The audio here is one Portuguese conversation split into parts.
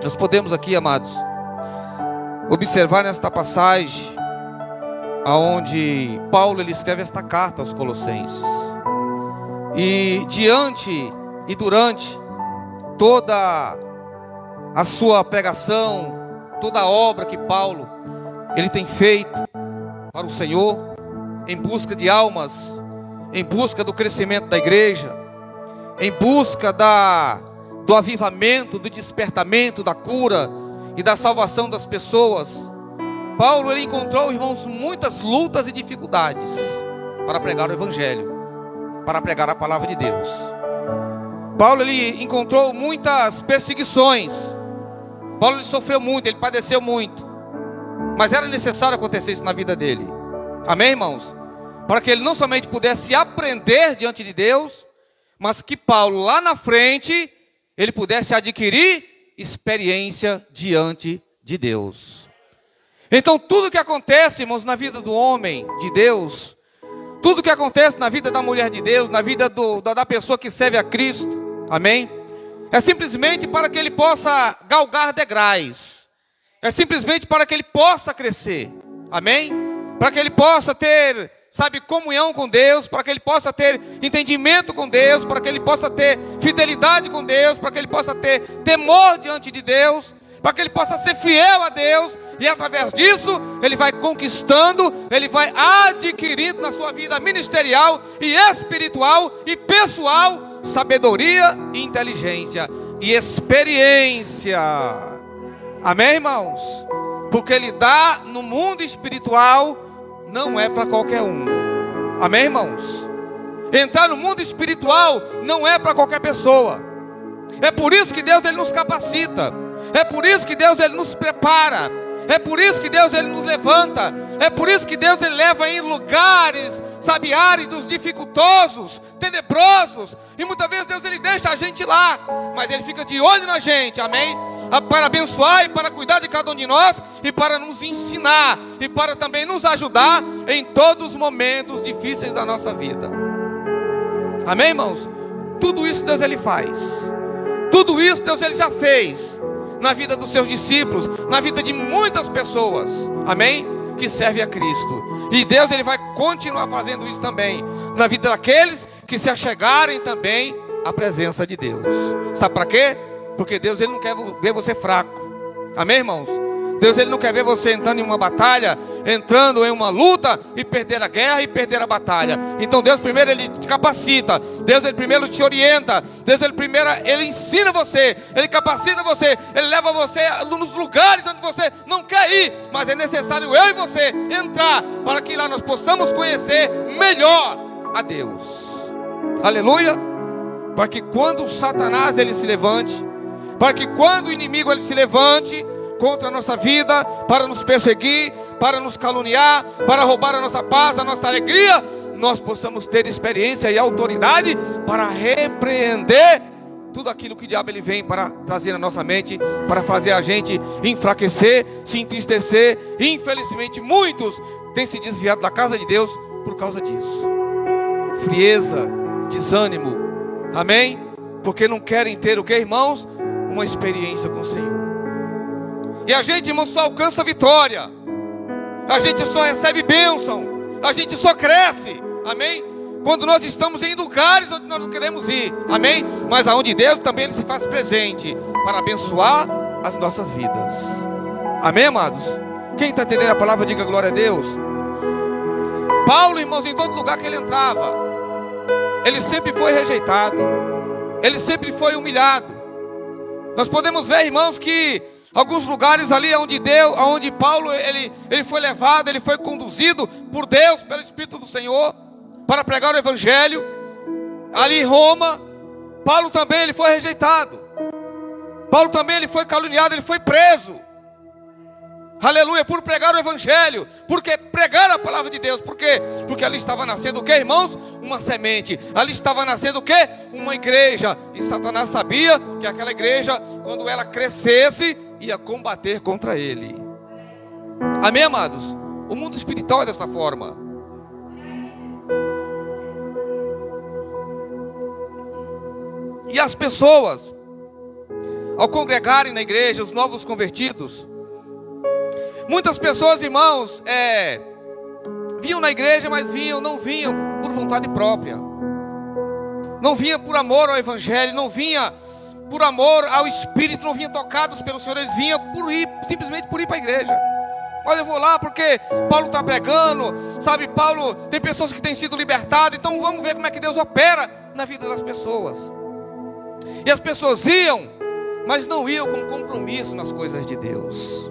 Nós podemos aqui, amados, observar nesta passagem aonde Paulo ele escreve esta carta aos Colossenses. E diante e durante toda a sua pregação, toda a obra que Paulo ele tem feito para o Senhor, em busca de almas, em busca do crescimento da igreja, em busca do avivamento, do despertamento, da cura e da salvação das pessoas, Paulo ele encontrou, irmãos, muitas lutas e dificuldades para pregar o Evangelho, para pregar a palavra de Deus. Paulo ele encontrou muitas perseguições. Paulo ele sofreu muito, ele padeceu muito. Mas era necessário acontecer isso na vida dele. Amém, irmãos? Para que ele não somente pudesse aprender diante de Deus, mas que Paulo lá na frente ele pudesse adquirir experiência diante de Deus. Então tudo que acontece, irmãos, na vida do homem de Deus, tudo que acontece na vida da mulher de Deus, na vida da pessoa que serve a Cristo, amém? É simplesmente para que ele possa galgar degraus, é simplesmente para que ele possa crescer, amém? Para que ele possa ter, comunhão com Deus, para que ele possa ter entendimento com Deus, para que ele possa ter fidelidade com Deus, para que ele possa ter temor diante de Deus, para que ele possa ser fiel a Deus. E através disso, ele vai conquistando, ele vai adquirindo na sua vida ministerial e espiritual e pessoal, sabedoria e inteligência e experiência. Amém, irmãos? Porque ele dá no mundo espiritual, não é para qualquer um. Amém, irmãos? Entrar no mundo espiritual não é para qualquer pessoa. É por isso que Deus ele nos capacita. É por isso que Deus ele nos prepara. É por isso que Deus ele nos levanta. É por isso que Deus ele leva em lugares, áridos, dificultosos, tenebrosos. E muitas vezes Deus ele deixa a gente lá, mas ele fica de olho na gente, amém? Para abençoar e para cuidar de cada um de nós, e para nos ensinar, e para também nos ajudar em todos os momentos difíceis da nossa vida. Amém, irmãos? Tudo isso Deus ele faz. Tudo isso Deus ele já fez na vida dos seus discípulos, na vida de muitas pessoas, amém? Que servem a Cristo. E Deus ele vai continuar fazendo isso também na vida daqueles que se achegarem também à presença de Deus. Sabe para quê? Porque Deus ele não quer ver você fraco. Amém, irmãos? Deus ele não quer ver você entrando em uma batalha, entrando em uma luta e perder a guerra e perder a batalha. Então Deus primeiro ele te capacita, Deus ele primeiro te orienta, Deus ele primeiro ele ensina você, ele capacita você, ele leva você nos lugares onde você não quer ir, mas é necessário eu e você entrar para que lá nós possamos conhecer melhor a Deus. Aleluia! Para que quando Satanás ele se levante, para que quando o inimigo ele se levante contra a nossa vida, para nos perseguir, para nos caluniar, para roubar a nossa paz, a nossa alegria, nós possamos ter experiência e autoridade para repreender tudo aquilo que o diabo ele vem para trazer na nossa mente, para fazer a gente enfraquecer, se entristecer. E infelizmente muitos têm se desviado da casa de Deus por causa disso. Frieza, desânimo, amém? Porque não querem ter o que, irmãos? Uma experiência com o Senhor. E a gente, irmão, só alcança vitória, a gente só recebe bênção, a gente só cresce, amém? Quando nós estamos em lugares onde nós não queremos ir, amém? Mas aonde Deus também ele se faz presente para abençoar as nossas vidas. Amém, amados? Quem está entendendo a palavra, diga glória a Deus. Paulo, irmãos, em todo lugar que ele entrava, ele sempre foi rejeitado, ele sempre foi humilhado. Nós podemos ver, irmãos, que alguns lugares ali onde Paulo ele foi levado, ele foi conduzido por Deus, pelo Espírito do Senhor, para pregar o Evangelho. Ali em Roma, Paulo também ele foi rejeitado. Paulo também ele foi caluniado, ele foi preso. Aleluia, por pregar o Evangelho, porque pregar a palavra de Deus. Por quê? Porque ali estava nascendo o que, irmãos? Uma semente. Ali estava nascendo o que? Uma igreja. E Satanás sabia que aquela igreja, quando ela crescesse, ia combater contra ele. Amém, amados? O mundo espiritual é dessa forma. E as pessoas, ao congregarem na igreja, os novos convertidos, muitas pessoas, irmãos, vinham na igreja, mas não vinham por vontade própria, não vinha por amor ao evangelho, não vinha por amor ao Espírito, não vinham tocados pelo Senhor, eles vinham simplesmente por ir para a igreja. Olha, eu vou lá porque Paulo está pregando, sabe, Paulo, tem pessoas que têm sido libertadas, então vamos ver como é que Deus opera na vida das pessoas. E as pessoas iam, mas não iam com compromisso nas coisas de Deus.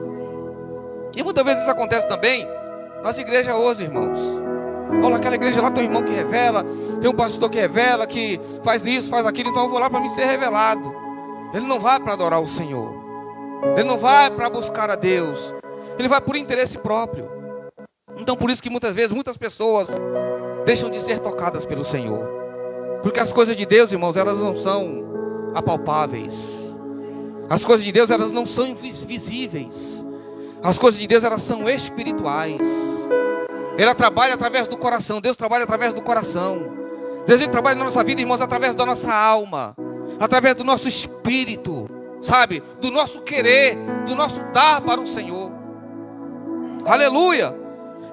E muitas vezes isso acontece também nas igrejas hoje, irmãos. Olha, aquela igreja lá tem um irmão que revela, tem um pastor que revela, que faz isso, faz aquilo, então eu vou lá para me ser revelado. Ele não vai para adorar o Senhor, ele não vai para buscar a Deus, ele vai por interesse próprio. Então por isso que muitas vezes muitas pessoas deixam de ser tocadas pelo Senhor, porque as coisas de Deus, irmãos, elas não são apalpáveis. As coisas de Deus, elas não são invisíveis. As coisas de Deus, elas são espirituais. Ela trabalha através do coração. Deus trabalha através do coração. Deus, ele trabalha na nossa vida, irmãos, através da nossa alma, através do nosso espírito, sabe, do nosso querer, do nosso dar para o Senhor. Aleluia.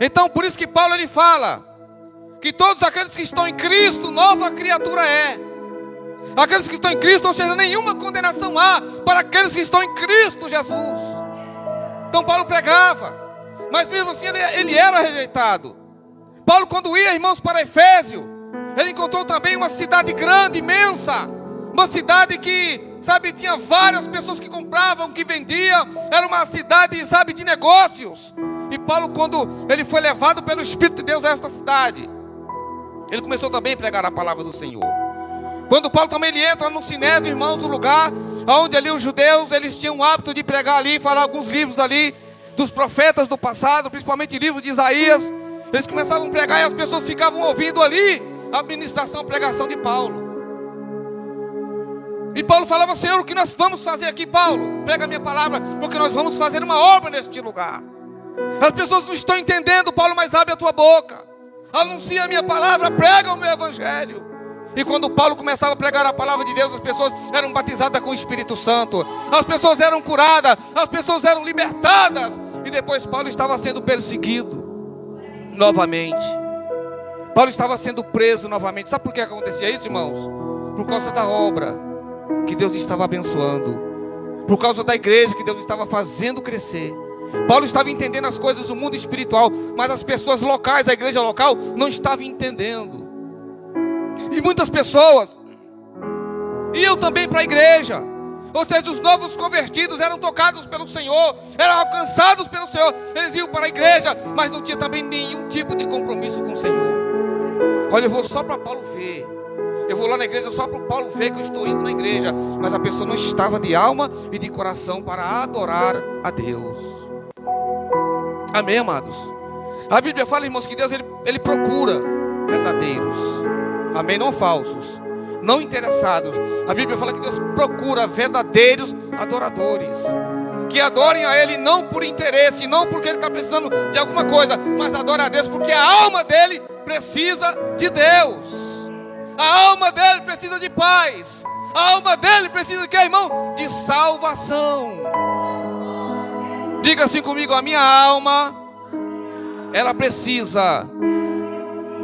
Então por isso que Paulo, ele fala que todos aqueles que estão em Cristo, nova criatura é. Aqueles que estão em Cristo, ou seja, nenhuma condenação há para aqueles que estão em Cristo Jesus. Então Paulo pregava, mas mesmo assim ele era rejeitado. Paulo, quando ia, irmãos, para Efésio, ele encontrou também uma cidade grande, imensa, uma cidade que, sabe, tinha várias pessoas que compravam, que vendiam, era uma cidade, sabe, de negócios. E Paulo, quando ele foi levado pelo Espírito de Deus a esta cidade, ele começou também a pregar a palavra do Senhor. Quando Paulo também ele entra no Sinédrio, irmãos, no lugar onde ali os judeus, eles tinham o hábito de pregar ali, falar alguns livros ali, dos profetas do passado, principalmente livro de Isaías. Eles começavam a pregar e as pessoas ficavam ouvindo ali a ministração, a pregação de Paulo. E Paulo falava: Senhor, o que nós vamos fazer aqui, Paulo? Prega a minha palavra, porque nós vamos fazer uma obra neste lugar. As pessoas não estão entendendo, Paulo, mas abre a tua boca, anuncia a minha palavra, prega o meu evangelho. E quando Paulo começava a pregar a palavra de Deus, as pessoas eram batizadas com o Espírito Santo, as pessoas eram curadas, as pessoas eram libertadas. E depois Paulo estava sendo perseguido novamente, Paulo estava sendo preso novamente. Sabe por que acontecia isso, irmãos? Por causa da obra que Deus estava abençoando, por causa da igreja que Deus estava fazendo crescer. Paulo estava entendendo as coisas do mundo espiritual, mas as pessoas locais, a igreja local, não estavam entendendo. E muitas pessoas iam também para a igreja, ou seja, os novos convertidos eram tocados pelo Senhor, eram alcançados pelo Senhor. Eles iam para a igreja, mas não tinha também nenhum tipo de compromisso com o Senhor. Olha, eu vou só para Paulo ver, eu vou lá na igreja só para o Paulo ver que eu estou indo na igreja, mas a pessoa não estava de alma e de coração para adorar a Deus. Amém, amados? A Bíblia fala, irmãos, que Deus ele procura verdadeiros, amém, não falsos, não interessados. A Bíblia fala que Deus procura verdadeiros adoradores, que adorem a Ele não por interesse, não porque Ele está precisando de alguma coisa, mas adorem a Deus porque a alma dele precisa de Deus, a alma dele precisa de paz, a alma dele precisa de quê, irmão? De salvação. Diga assim comigo: a minha alma, ela precisa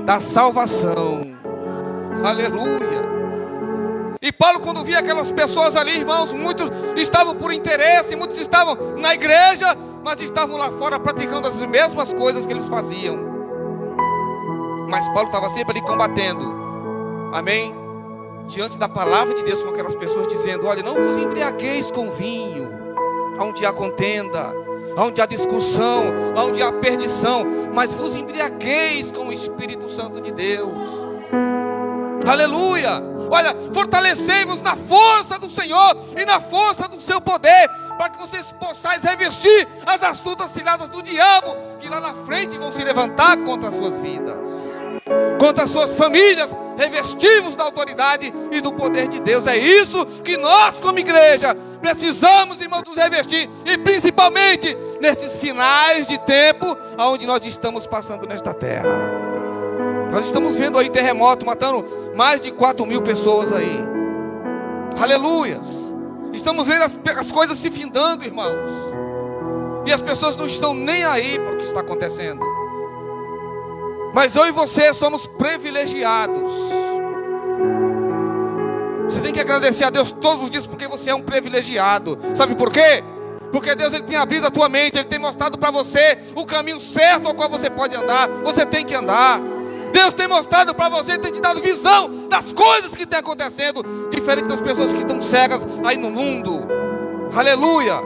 da salvação. Aleluia. E Paulo, quando via aquelas pessoas ali, irmãos, muitos estavam por interesse, muitos estavam na igreja, mas estavam lá fora praticando as mesmas coisas que eles faziam. Mas Paulo estava sempre ali combatendo, amém, diante da palavra de Deus, com aquelas pessoas, dizendo: olha, não vos embriagueis com vinho, onde há contenda, onde há discussão, onde há perdição, mas vos embriagueis com o Espírito Santo de Deus. Aleluia. Olha, fortalecei-vos na força do Senhor e na força do seu poder, para que vocês possais revestir as astutas ciladas do diabo, que lá na frente vão se levantar contra as suas vidas, contra as suas famílias. Revestivos da autoridade e do poder de Deus. É isso que nós, como igreja, precisamos, irmãos, nos revestir, e principalmente nesses finais de tempo onde nós estamos passando nesta terra. Nós estamos vendo aí terremoto matando mais de 4.000 pessoas aí. Aleluias. Estamos vendo as coisas se findando, irmãos. E as pessoas não estão nem aí para o que está acontecendo. Mas eu e você somos privilegiados. Você tem que agradecer a Deus todos os dias, porque você é um privilegiado. Sabe por quê? Porque Deus, Ele tem abrido a tua mente, Ele tem mostrado para você o caminho certo ao qual você pode andar. Você tem que andar. Deus tem mostrado para você, tem te dado visão das coisas que estão acontecendo, diferente das pessoas que estão cegas aí no mundo. Aleluia.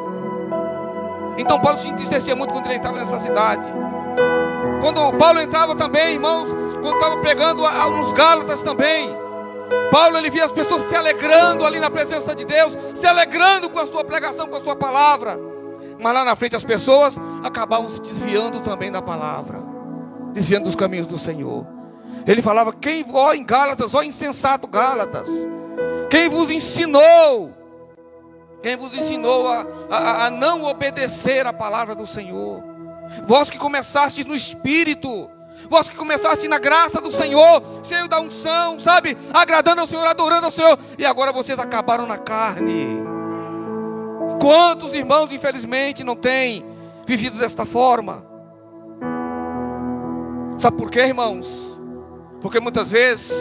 Então Paulo se entristecia muito quando ele entrava nessa cidade. Quando Paulo entrava também, irmãos, quando estava pregando nos Gálatas também, Paulo, ele via as pessoas se alegrando ali na presença de Deus, se alegrando com a sua pregação, com a sua palavra. Mas lá na frente as pessoas acabavam se desviando também da palavra, desviando dos caminhos do Senhor. Ele falava: ó em Gálatas, ó insensato Gálatas, quem vos ensinou a não obedecer a palavra do Senhor? Vós que começastes no Espírito, vós que começaste na graça do Senhor, cheio da unção, sabe, agradando ao Senhor, adorando ao Senhor, e agora vocês acabaram na carne. Quantos irmãos infelizmente não têm vivido desta forma? Sabe por quê, irmãos? Porque muitas vezes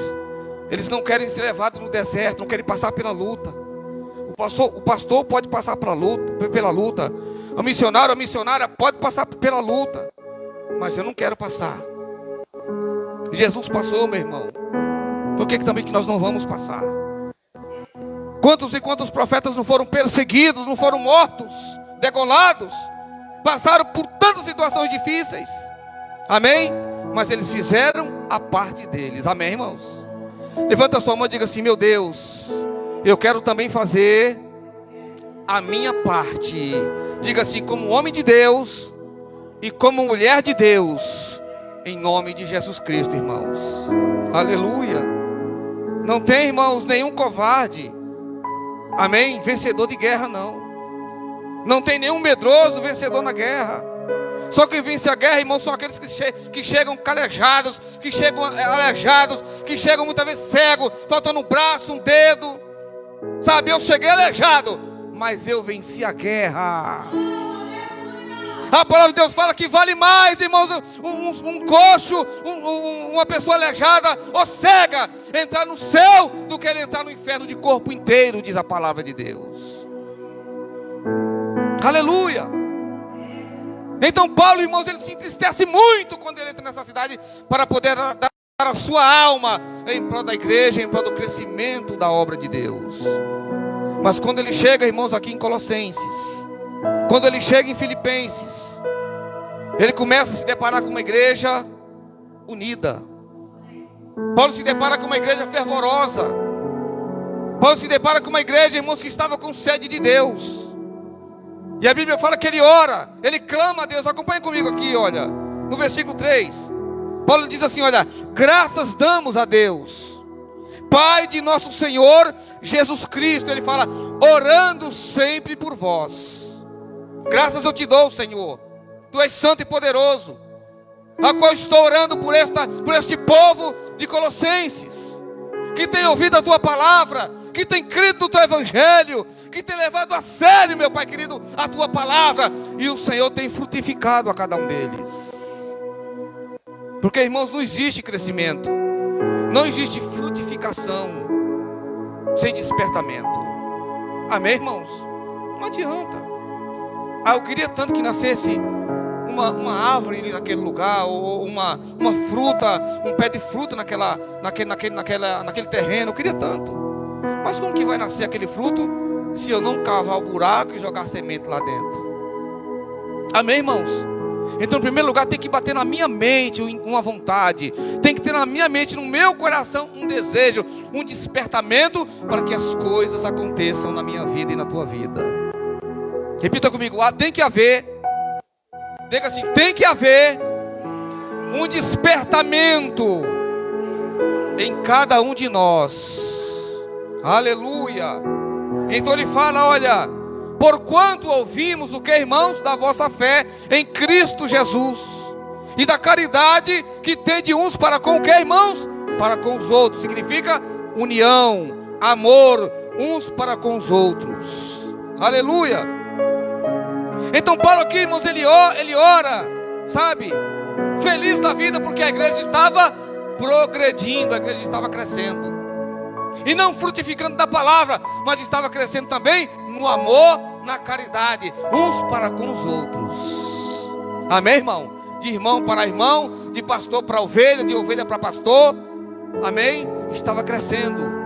eles não querem ser levados no deserto, não querem passar pela luta. O pastor pode passar pela luta, o missionário, a missionária pode passar pela luta, mas eu não quero passar. Jesus passou, meu irmão. Por que também que nós não vamos passar? Quantos e quantos profetas não foram perseguidos, não foram mortos, degolados, passaram por tantas situações difíceis, amém? Mas eles fizeram a parte deles, amém, irmãos? Levanta a sua mão e diga assim: meu Deus, eu quero também fazer a minha parte. Diga assim: como homem de Deus e como mulher de Deus, em nome de Jesus Cristo, irmãos. Aleluia. Não tem, irmãos, nenhum covarde, amém, vencedor de guerra, não. Não tem nenhum medroso vencedor na guerra. Só quem vence a guerra, irmãos, são aqueles que chegam calejados, que chegam aleijados, que chegam muitas vezes cegos, faltando um braço, um dedo. Sabe, eu cheguei aleijado, mas eu venci a guerra. A palavra de Deus fala que vale mais, irmãos, um coxo, uma pessoa aleijada ou cega entrar no céu do que ele entrar no inferno de corpo inteiro, diz a palavra de Deus. Aleluia. Então Paulo, irmãos, ele se entristece muito quando ele entra nessa cidade para poder dar a sua alma em prol da igreja, em prol do crescimento da obra de Deus. Mas quando ele chega, irmãos, aqui em Colossenses, quando ele chega em Filipenses, ele começa a se deparar com uma igreja unida. Paulo se depara com uma igreja fervorosa. Paulo se depara com uma igreja, irmãos, que estava com sede de Deus. E a Bíblia fala que ele ora, ele clama a Deus. Acompanhe comigo aqui, olha, no versículo 3. Paulo diz assim, olha: graças damos a Deus, Pai de nosso Senhor Jesus Cristo. Ele fala: orando sempre por vós. Graças eu te dou, Senhor. Tu és santo e poderoso, a qual estou orando por este povo de Colossenses, que tem ouvido a tua palavra, que tem crido no teu evangelho, que tem levado a sério, meu Pai querido, a tua palavra, e o Senhor tem frutificado a cada um deles. Porque, irmãos, não existe crescimento, não existe frutificação sem despertamento. Amém, irmãos? Não adianta. Eu queria tanto que nascesse uma árvore ali naquele lugar, ou uma fruta, um pé de fruta naquele terreno. Eu queria tanto. Mas como que vai nascer aquele fruto se eu não cavar o buraco e jogar semente lá dentro? Amém, irmãos? Então, em primeiro lugar, tem que bater na minha mente uma vontade, tem que ter na minha mente, no meu coração, um desejo, um despertamento para que as coisas aconteçam na minha vida e na tua vida. Repita comigo: tem que haver, diga assim, tem que haver um despertamento em cada um de nós. Aleluia. Então ele fala, olha: porquanto ouvimos o que, irmãos? Da vossa fé em Cristo Jesus, e da caridade que tem de uns para com o que, irmãos? Para com os outros. Significa união, amor, uns para com os outros. Aleluia. Então Paulo aqui, irmãos, ele ora, sabe, feliz da vida, porque a igreja estava progredindo, a igreja estava crescendo, e não frutificando da palavra, mas estava crescendo também no amor, na caridade, uns para com os outros. Amém, irmão? De irmão para irmão, de pastor para ovelha, de ovelha para pastor. Amém? Estava crescendo.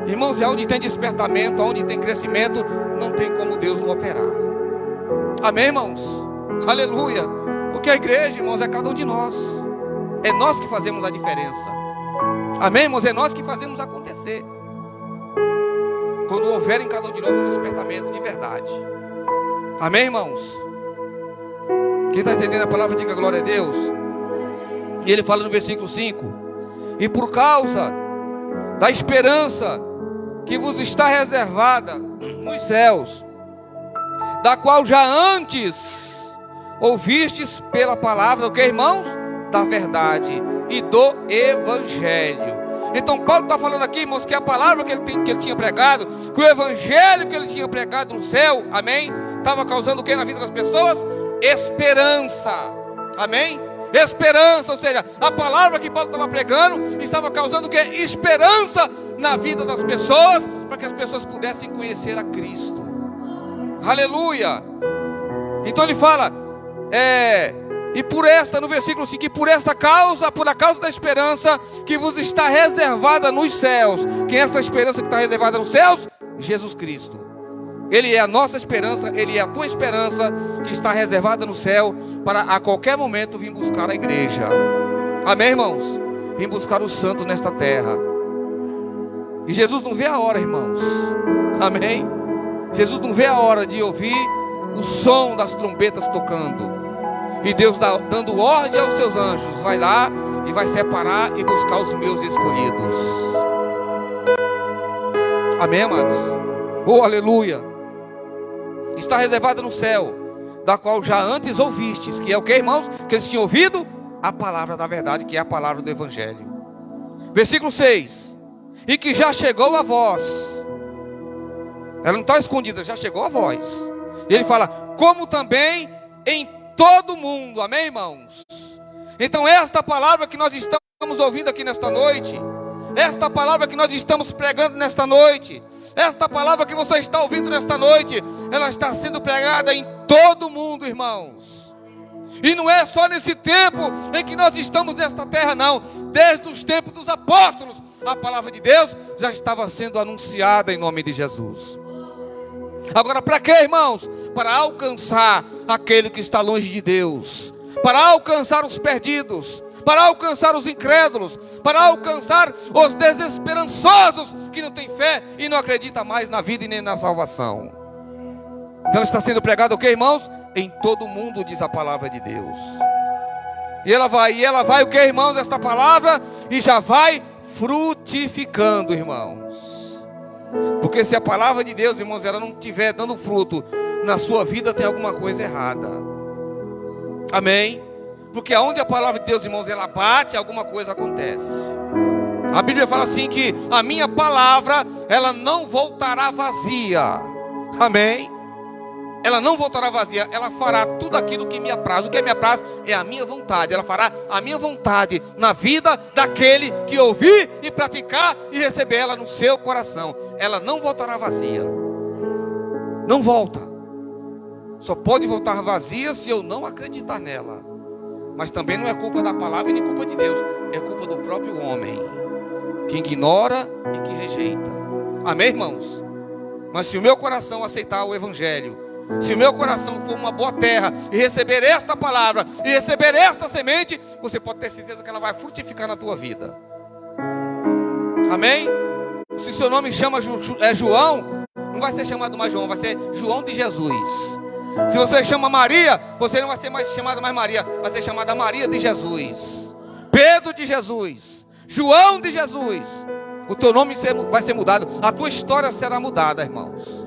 Irmãos, é onde tem despertamento, onde tem crescimento, não tem como Deus não operar. Amém, irmãos? Aleluia. Porque a igreja, irmãos, é cada um de nós. É nós que fazemos a diferença. Amém, irmãos? É nós que fazemos acontecer. Quando houver em cada um de nós um despertamento de verdade. Amém, irmãos? Quem está entendendo a palavra, diga glória a Deus. E ele fala no versículo 5: e por causa da esperança que vos está reservada nos céus, da qual já antes ouvistes pela palavra, o que, irmãos? Da verdade e do evangelho. Então Paulo está falando aqui, irmãos, que a palavra que ele tinha pregado, que o evangelho que ele tinha pregado no céu, amém, estava causando o que na vida das pessoas? Esperança. Amém? Esperança, ou seja, a palavra que Paulo estava pregando estava causando o que? Esperança na vida das pessoas, para que as pessoas pudessem conhecer a Cristo. Aleluia. Então ele fala, e por esta, no versículo 5, por esta causa, por a causa da esperança que vos está reservada nos céus. Quem é essa esperança que está reservada nos céus? Jesus Cristo. Ele é a nossa esperança, Ele é a tua esperança, que está reservada no céu, para a qualquer momento vir buscar a igreja. Amém, irmãos? Vir buscar os santos nesta terra. E Jesus não vê a hora, irmãos. Amém? Jesus não vê a hora de ouvir o som das trombetas tocando. E Deus dando ordem aos seus anjos: vai lá e vai separar e buscar os meus escolhidos. Amém, amados? Oh, aleluia. Está reservada no céu, da qual já antes ouvistes, que é o que, irmãos? Que eles tinham ouvido a palavra da verdade, que é a palavra do evangelho. Versículo 6: e que já chegou a vós. Ela não está escondida, já chegou a vós. E ele fala, como também em todo mundo. Amém, irmãos? Então esta palavra que nós estamos ouvindo aqui nesta noite, esta palavra que nós estamos pregando nesta noite, esta palavra que você está ouvindo nesta noite, ela está sendo pregada em todo mundo, irmãos. E não é só nesse tempo em que nós estamos nesta terra, não. Desde os tempos dos apóstolos, a palavra de Deus já estava sendo anunciada em nome de Jesus. Agora, para quê, irmãos? Para alcançar aquele que está longe de Deus, para alcançar os perdidos, para alcançar os incrédulos, para alcançar os desesperançosos que não têm fé e não acreditam mais na vida e nem na salvação. Então está sendo pregado o que, irmãos? Em todo mundo, diz a palavra de Deus. E ela vai o que, irmãos? Esta palavra, e já vai frutificando, irmãos. Porque se a palavra de Deus, irmãos, ela não estiver dando fruto na sua vida, tem alguma coisa errada. Amém? Porque aonde a palavra de Deus, irmãos, ela bate, alguma coisa acontece. A Bíblia fala assim que a minha palavra, ela não voltará vazia. Amém? Ela não voltará vazia, ela fará tudo aquilo que me apraz. O que me apraz é a minha vontade. Ela fará a minha vontade na vida daquele que ouvir e praticar e receber ela no seu coração. Ela não voltará vazia. Não volta. Só pode voltar vazia se eu não acreditar nela. Mas também não é culpa da palavra e nem culpa de Deus. É culpa do próprio homem, que ignora e que rejeita. Amém, irmãos? Mas se o meu coração aceitar o evangelho, se o meu coração for uma boa terra e receber esta palavra e receber esta semente, você pode ter certeza que ela vai frutificar na tua vida. Amém? Se seu nome chama João, não vai ser chamado mais João, vai ser João de Jesus. Se você chama Maria, você não vai ser mais chamada mais Maria, vai ser chamada Maria de Jesus, Pedro de Jesus, João de Jesus. O teu nome vai ser mudado, a tua história será mudada, irmãos.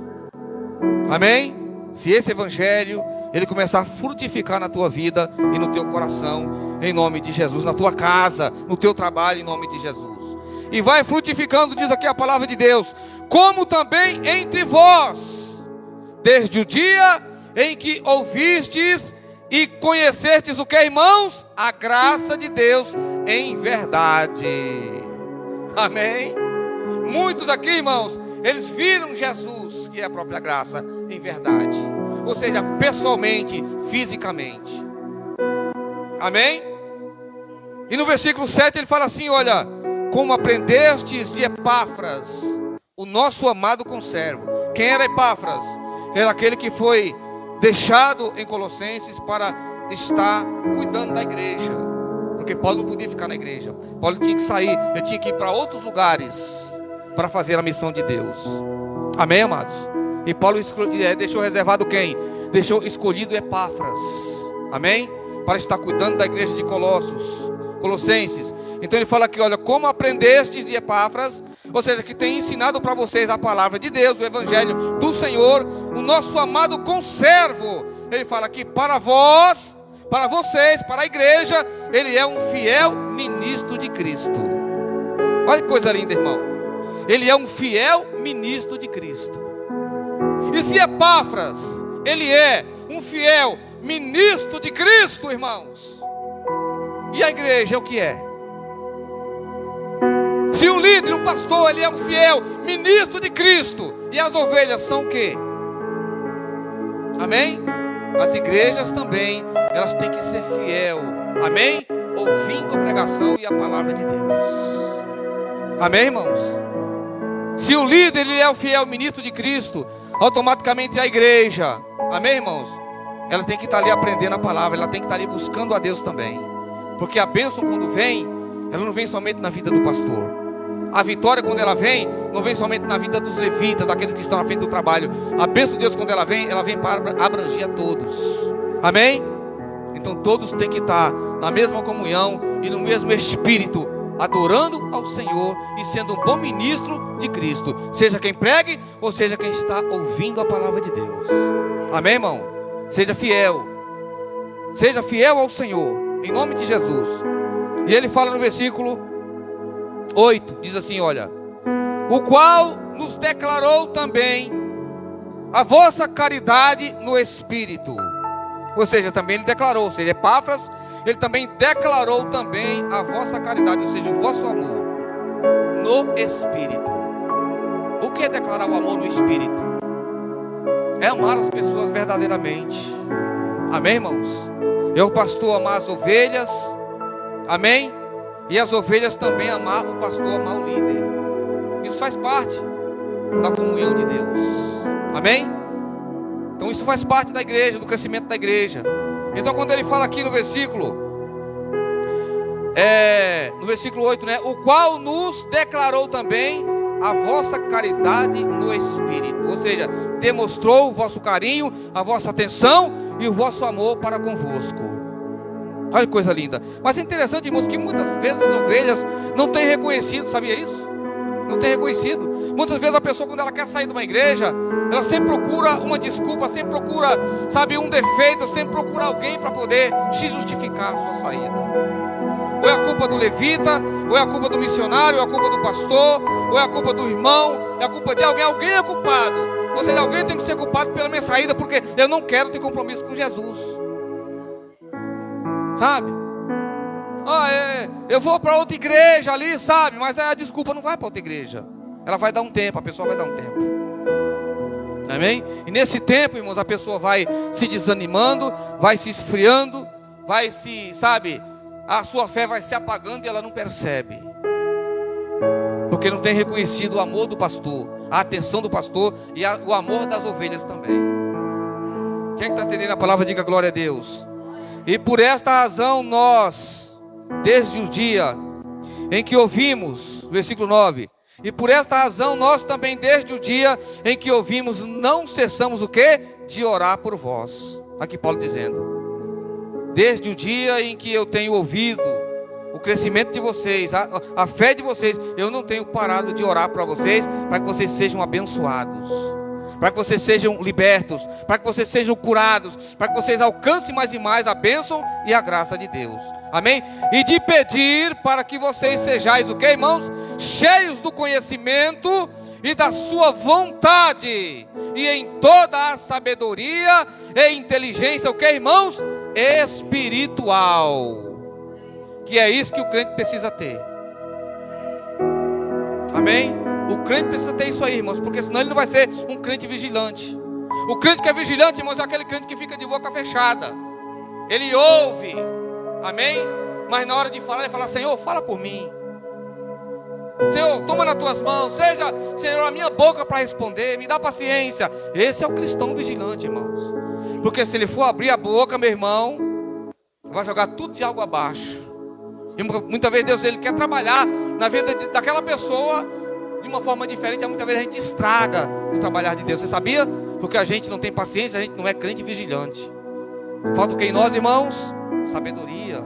Amém? Se esse evangelho, ele começar a frutificar na tua vida e no teu coração, em nome de Jesus, na tua casa, no teu trabalho, em nome de Jesus. E vai frutificando, diz aqui a palavra de Deus, como também entre vós desde o dia em que ouvistes e conhecestes o que, irmãos? A graça de Deus em verdade. Amém? Muitos aqui, irmãos, eles viram Jesus, que é a própria graça, em verdade. Ou seja, pessoalmente, fisicamente. Amém? E no versículo 7 ele fala assim, olha: como aprendestes de Epáfras, o nosso amado conservo. Quem era Epáfras? Era aquele que foi deixado em Colossenses para estar cuidando da igreja. Porque Paulo não podia ficar na igreja. Paulo tinha que sair, ele tinha que ir para outros lugares para fazer a missão de Deus. Amém, amados? E Paulo deixou reservado quem? Deixou escolhido Epáfras. Amém? Para estar cuidando da igreja de Colossenses. Então ele fala aqui, olha, como aprendestes de Epáfras, ou seja, que tem ensinado para vocês a palavra de Deus, o evangelho do Senhor, o nosso amado conservo. Ele fala aqui, para vós, para vocês, para a igreja, ele é um fiel ministro de Cristo. Olha que coisa linda, irmão. Ele é um fiel ministro de Cristo. E se Epáfras, ele é um fiel ministro de Cristo, irmãos, e a igreja é o que é? Se o líder, o pastor, ele é um fiel ministro de Cristo, e as ovelhas são o quê? Amém? As igrejas também, elas têm que ser fiel, amém? Ouvindo a pregação e a palavra de Deus. Amém, irmãos? Se o líder, ele é o fiel ministro de Cristo, automaticamente a igreja, amém, irmãos? Ela tem que estar ali aprendendo a palavra, ela tem que estar ali buscando a Deus também. Porque a bênção, quando vem, ela não vem somente na vida do pastor. A vitória, quando ela vem, não vem somente na vida dos levitas, daqueles que estão na frente do trabalho. A bênção de Deus, quando ela vem para abranger a todos. Amém? Então todos têm que estar na mesma comunhão e no mesmo espírito, adorando ao Senhor e sendo um bom ministro de Cristo. Seja quem pregue, ou seja quem está ouvindo a palavra de Deus. Amém, irmão? Seja fiel. Seja fiel ao Senhor, em nome de Jesus. E ele fala no versículo 8, diz assim, olha: o qual nos declarou também a vossa caridade no Espírito. Ou seja, também ele declarou, ou seja, Epáfras, ele também declarou também a vossa caridade, ou seja, o vosso amor no Espírito. O que é declarar o amor no Espírito? É amar as pessoas verdadeiramente. Amém, irmãos? Eu, pastor, amar as ovelhas. Amém? E as ovelhas também amar o pastor, amar o líder. Isso faz parte da comunhão de Deus. Amém? Então isso faz parte da igreja, do crescimento da igreja. Então quando ele fala aqui no versículo 8, né? O qual nos declarou também a vossa caridade no Espírito. Ou seja, demonstrou o vosso carinho, a vossa atenção e o vosso amor para convosco. Olha que coisa linda. Mas é interessante, irmãos, que muitas vezes as ovelhas não têm reconhecido, sabia isso? Não tem reconhecido. Muitas vezes a pessoa, quando ela quer sair de uma igreja, ela sempre procura uma desculpa, sempre procura, sabe, um defeito, sempre procura alguém para poder se justificar a sua saída. Ou é a culpa do levita, ou é a culpa do missionário, ou é a culpa do pastor, ou é a culpa do irmão, é a culpa de alguém, alguém é culpado. Ou seja, alguém tem que ser culpado pela minha saída, porque eu não quero ter compromisso com Jesus. Sabe? Eu vou para outra igreja ali, sabe? Mas a desculpa não vai para outra igreja. Ela vai dar um tempo, a pessoa vai dar um tempo. Amém? E nesse tempo, irmãos, a pessoa vai se desanimando, vai se esfriando, vai se, sabe, a sua fé vai se apagando e ela não percebe. Porque não tem reconhecido o amor do pastor, a atenção do pastor e o amor das ovelhas também. Quem está entendendo a palavra, diga glória a Deus. E por esta razão nós, desde o dia em que ouvimos, versículo 9, e por esta razão nós também, desde o dia em que ouvimos, não cessamos o quê? De orar por vós. Aqui Paulo dizendo, desde o dia em que eu tenho ouvido o crescimento de vocês, a fé de vocês, eu não tenho parado de orar para vocês, para que vocês sejam abençoados, para que vocês sejam libertos, para que vocês sejam curados, para que vocês alcancem mais e mais a bênção e a graça de Deus. Amém? E de pedir para que vocês sejais o que, irmãos? Cheios do conhecimento e da sua vontade, e em toda a sabedoria e inteligência, o que, irmãos? Espiritual. Que é isso que o crente precisa ter. Amém? O crente precisa ter isso aí, irmãos, porque senão ele não vai ser um crente vigilante. O crente que é vigilante, irmãos, é aquele crente que fica de boca fechada. Ele ouve, amém? Mas na hora de falar, ele fala: Senhor, fala por mim. Senhor, toma nas tuas mãos. Seja, Senhor, a minha boca para responder. Me dá paciência. Esse é o cristão vigilante, irmãos. Porque se ele for abrir a boca, meu irmão, vai jogar tudo de água abaixo. E muitas vezes Deus, ele quer trabalhar na vida daquela pessoa de uma forma diferente. Muitas vezes a gente estraga o trabalhar de Deus. Você sabia? Porque a gente não tem paciência, a gente não é crente vigilante. Falta o que em nós, irmãos? Sabedoria.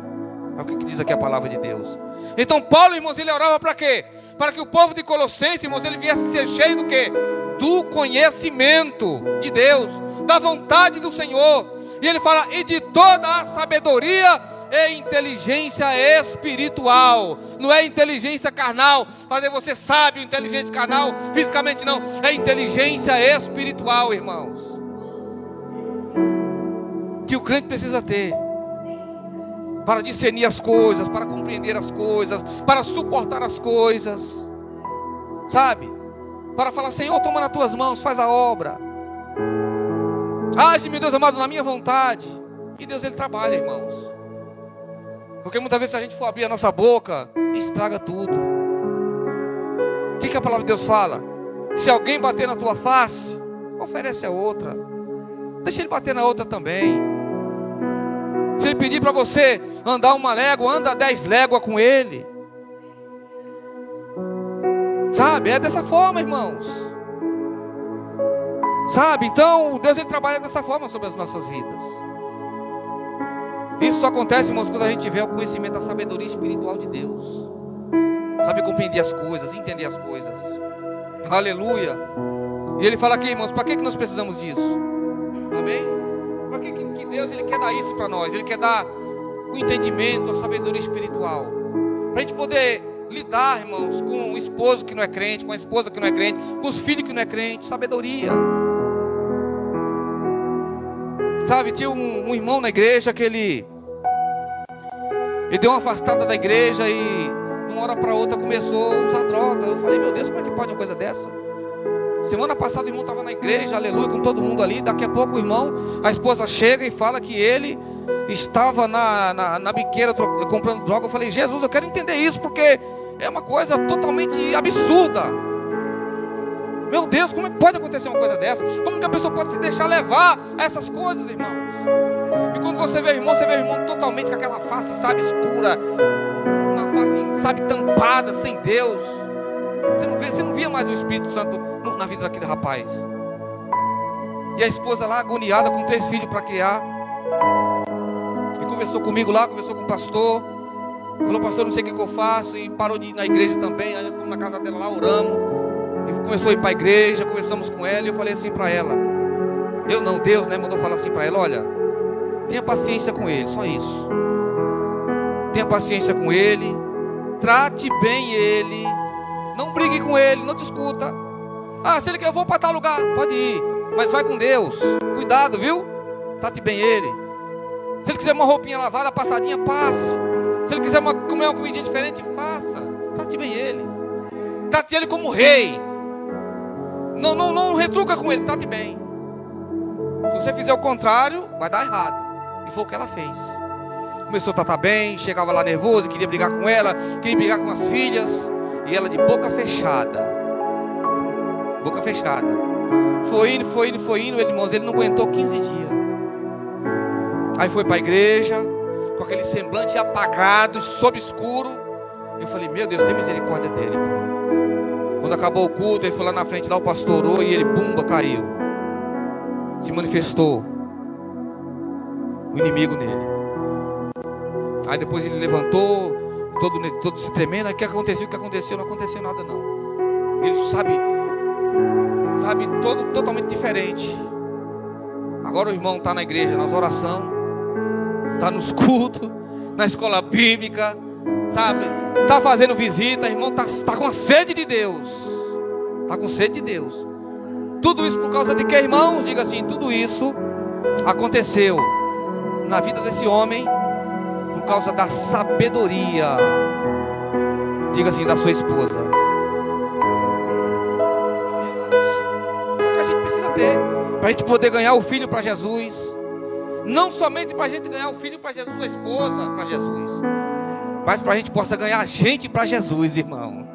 É o que diz aqui a palavra de Deus. Então Paulo, irmãos, ele orava para quê? Para que o povo de Colossenses, irmãos, ele viesse ser cheio do quê? Do conhecimento de Deus, da vontade do Senhor. E ele fala: e de toda a sabedoria e inteligência espiritual. Não é inteligência carnal, fazer você sábio, inteligência carnal, fisicamente não. É inteligência espiritual, irmãos, que o crente precisa ter, para discernir as coisas, para compreender as coisas, para suportar as coisas, sabe? Para falar: Senhor, toma nas tuas mãos, faz a obra. Age, meu Deus amado, na minha vontade. E Deus, ele trabalha, irmãos. Porque muitas vezes, se a gente for abrir a nossa boca, estraga tudo. O que a palavra de Deus fala? Se alguém bater na tua face, oferece a outra. Deixa ele bater na outra também. Se ele pedir para você andar 1 légua, anda 10 léguas com ele. Sabe? É dessa forma, irmãos. Sabe? Então, Deus, ele trabalha dessa forma sobre as nossas vidas. Isso só acontece, irmãos, quando a gente tiver o conhecimento da sabedoria espiritual de Deus. Sabe compreender as coisas, entender as coisas. Aleluia. E ele fala aqui, irmãos, para que nós precisamos disso? Amém? Para que Deus, ele quer dar isso para nós? Ele quer dar o entendimento, a sabedoria espiritual, para a gente poder lidar, irmãos, com o esposo que não é crente, com a esposa que não é crente, com os filhos que não é crente. Sabedoria. Sabe, tinha um irmão na igreja que ele deu uma afastada da igreja e de uma hora para outra começou a usar droga. Eu falei: meu Deus, como é que pode uma coisa dessa? Semana passada o irmão estava na igreja, aleluia, com todo mundo ali. Daqui a pouco o irmão, a esposa chega e fala que ele estava na biqueira comprando droga. Eu falei: Jesus, eu quero entender isso, porque é uma coisa totalmente absurda. Meu Deus, como é que pode acontecer uma coisa dessa? Como que a pessoa pode se deixar levar a essas coisas, irmãos? E quando você vê o irmão, totalmente com aquela face, sabe, escura, uma face, sabe, tampada, sem Deus. Você não via mais o Espírito Santo na vida daquele rapaz. E a esposa lá, agoniada, com 3 filhos para criar. E conversou comigo lá, conversou com o pastor. Falou: pastor, não sei o que eu faço. E parou de ir na igreja também. Aí fomos na casa dela lá, oramos. E começou a ir para a igreja, conversamos com ela. E eu falei assim para ela, Deus, né, mandou falar assim para ela: olha, tenha paciência com ele, só isso. Tenha paciência com ele, trate bem ele, não brigue com ele, não discuta. Ah, se ele quer, eu vou para tal lugar, pode ir, mas vai com Deus, cuidado, viu? Trate bem ele. Se ele quiser uma roupinha lavada, passadinha, passe. Se ele quiser comer uma comidinha diferente, faça. Trate bem ele. Trate ele como rei. Não retruca com ele, trate bem. Se você fizer o contrário, vai dar errado. E foi o que ela fez. Começou a tratar bem, chegava lá nervoso, queria brigar com ela, queria brigar com as filhas. E ela de boca fechada. Boca fechada. Foi indo, irmãos, ele não aguentou 15 dias. Aí foi para a igreja, com aquele semblante apagado, sob escuro. Eu falei: meu Deus, tem misericórdia dele. Quando acabou o culto, ele foi lá na frente, lá o pastor orou e ele, bumba, caiu. Se manifestou o inimigo nele. Aí depois ele levantou, todo se tremendo. Aí o que aconteceu? Não aconteceu nada não. Ele sabe, totalmente diferente. Agora o irmão está na igreja, nas orações, está nos cultos, na escola bíblica, sabe? Está fazendo visita, irmão, está com a sede de Deus. Está com sede de Deus. Tudo isso por causa de que, irmãos? Diga assim, tudo isso aconteceu na vida desse homem por causa da sabedoria, diga assim, da sua esposa. Que a gente precisa ter para a gente poder ganhar o filho para Jesus. Não somente para a gente ganhar o filho para Jesus, a esposa para Jesus, mas para a gente possa ganhar a gente para Jesus, irmão.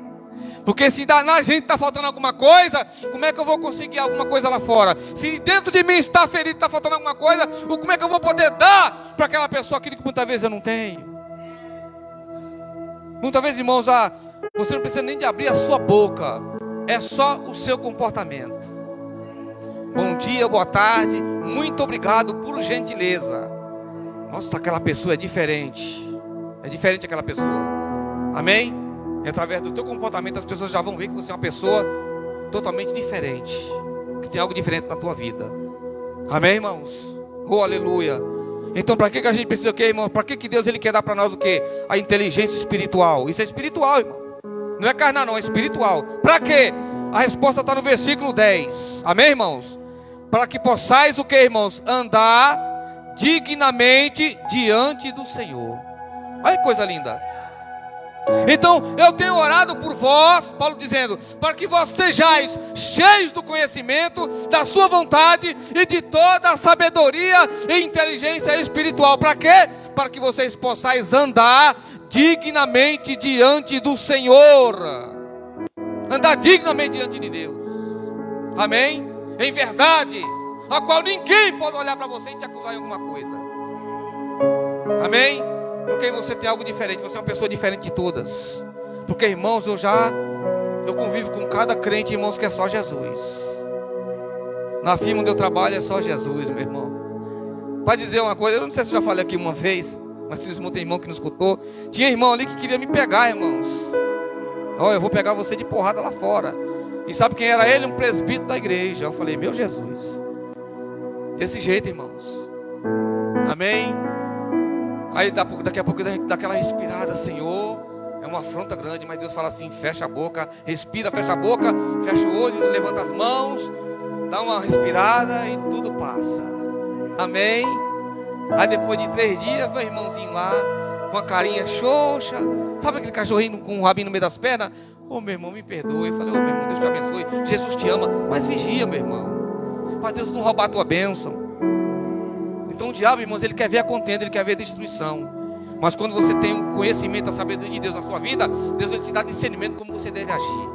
Porque se na gente está faltando alguma coisa, como é que eu vou conseguir alguma coisa lá fora? Se dentro de mim está ferido, está faltando alguma coisa, como é que eu vou poder dar para aquela pessoa aquilo que muitas vezes eu não tenho? Muitas vezes, irmãos, você não precisa nem de abrir a sua boca, é só o seu comportamento. Bom dia, boa tarde, muito obrigado, por gentileza. Nossa, aquela pessoa é diferente aquela pessoa. Amém? E através do teu comportamento as pessoas já vão ver que você é uma pessoa totalmente diferente, que tem algo diferente na tua vida. Amém, irmãos? Oh, aleluia. Então para que a gente precisa o quê, irmão? Para que Deus ele quer dar para nós o quê? A inteligência espiritual. Isso é espiritual, irmão. Não é carnal não, é espiritual. Para quê? A resposta está no versículo 10. Amém, irmãos? Para que possais o quê, irmãos? Andar dignamente diante do Senhor. Olha que coisa linda. Então eu tenho orado por vós, Paulo dizendo, para que vós sejais cheios do conhecimento da sua vontade e de toda a sabedoria e inteligência espiritual. Para quê? Para que vocês possais andar dignamente diante do Senhor. Andar dignamente diante de Deus. Amém? Em verdade, a qual ninguém pode olhar para você e te acusar em alguma coisa. Amém? Porque você tem algo diferente, você é uma pessoa diferente de todas. Porque, irmãos, eu convivo com cada crente, irmãos, que é só Jesus. Na firma onde eu trabalho é só Jesus, meu irmão. Para dizer uma coisa, eu não sei se eu já falei aqui uma vez, mas se não tem irmão que não escutou. Tinha irmão ali que queria me pegar, irmãos. Olha, eu vou pegar você de porrada lá fora. E sabe quem era ele? Um presbítero da igreja. Eu falei, meu Jesus. Desse jeito, irmãos. Amém? Aí daqui a pouco dá aquela respirada, Senhor, é uma afronta grande, mas Deus fala assim, fecha a boca, respira, fecha a boca, fecha o olho, levanta as mãos, dá uma respirada e tudo passa. Amém? Aí depois de 3 dias, meu irmãozinho lá, com a carinha xoxa, sabe aquele cachorrinho com o rabinho no meio das pernas? Ô meu irmão, me perdoe. Eu falei, ô meu irmão, Deus te abençoe, Jesus te ama, mas vigia, meu irmão, para Deus não roubar a tua bênção. Então o diabo, irmãos, ele quer ver a contenda, ele quer ver a destruição. Mas quando você tem o conhecimento, a sabedoria de Deus na sua vida, Deus ele te dá discernimento como você deve agir.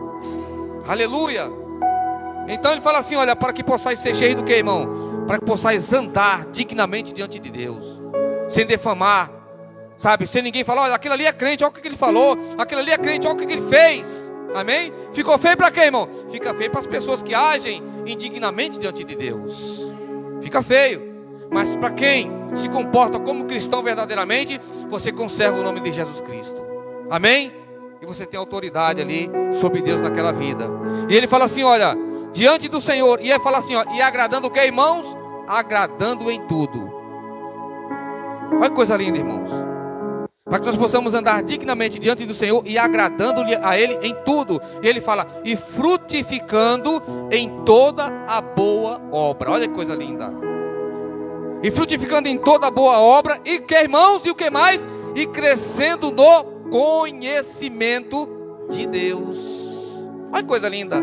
Aleluia. Então ele fala assim, olha, para que possais ser cheios do que, irmão? Para que possais andar dignamente diante de Deus, sem defamar, sabe? Sem ninguém falar, olha, aquele ali é crente, olha o que ele falou. Aquele ali é crente, olha o que ele fez. Amém? Ficou feio para quê, irmão? Fica feio para as pessoas que agem indignamente diante de Deus. Fica feio. Mas para quem se comporta como cristão verdadeiramente, você conserva o nome de Jesus Cristo. Amém? E você tem autoridade ali sobre Deus naquela vida. E ele fala assim, olha, diante do Senhor. E ele fala assim, ó, e agradando o que, irmãos? Agradando em tudo. Olha que coisa linda, irmãos. Para que nós possamos andar dignamente diante do Senhor e agradando-lhe a Ele em tudo. E ele fala, e frutificando em toda a boa obra. Olha que coisa linda. E frutificando em toda boa obra, e que, irmãos, e o que mais? E crescendo no conhecimento de Deus. Olha que coisa linda.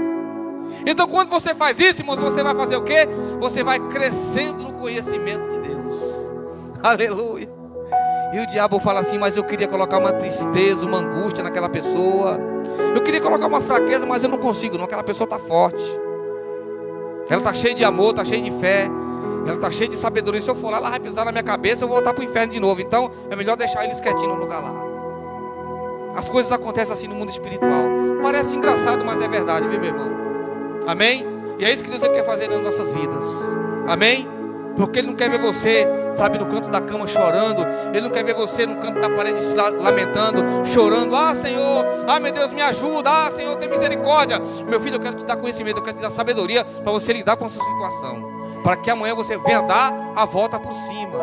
Então quando você faz isso, irmãos, você vai fazer o quê? Você vai crescendo no conhecimento de Deus. Aleluia. E o diabo fala assim, mas eu queria colocar uma tristeza, uma angústia naquela pessoa. Eu queria colocar uma fraqueza, mas eu não consigo não, aquela pessoa está forte. Ela está cheia de amor, está cheia de fé. Ela está cheia de sabedoria. Se eu for lá, ela vai pisar na minha cabeça, eu vou voltar para o inferno de novo. Então é melhor deixar eles quietinhos no lugar lá. As coisas acontecem assim no mundo espiritual. Parece engraçado, mas é verdade, viu, meu irmão? Amém? E é isso que Deus quer fazer nas nossas vidas. Amém? Porque Ele não quer ver você, sabe, no canto da cama chorando. Ele não quer ver você no canto da parede se lamentando, chorando. Ah, Senhor, ah, meu Deus, me ajuda. Ah, Senhor, tem misericórdia. Meu filho, eu quero te dar conhecimento, eu quero te dar sabedoria para você lidar com essa situação, para que amanhã você venha dar a volta por cima.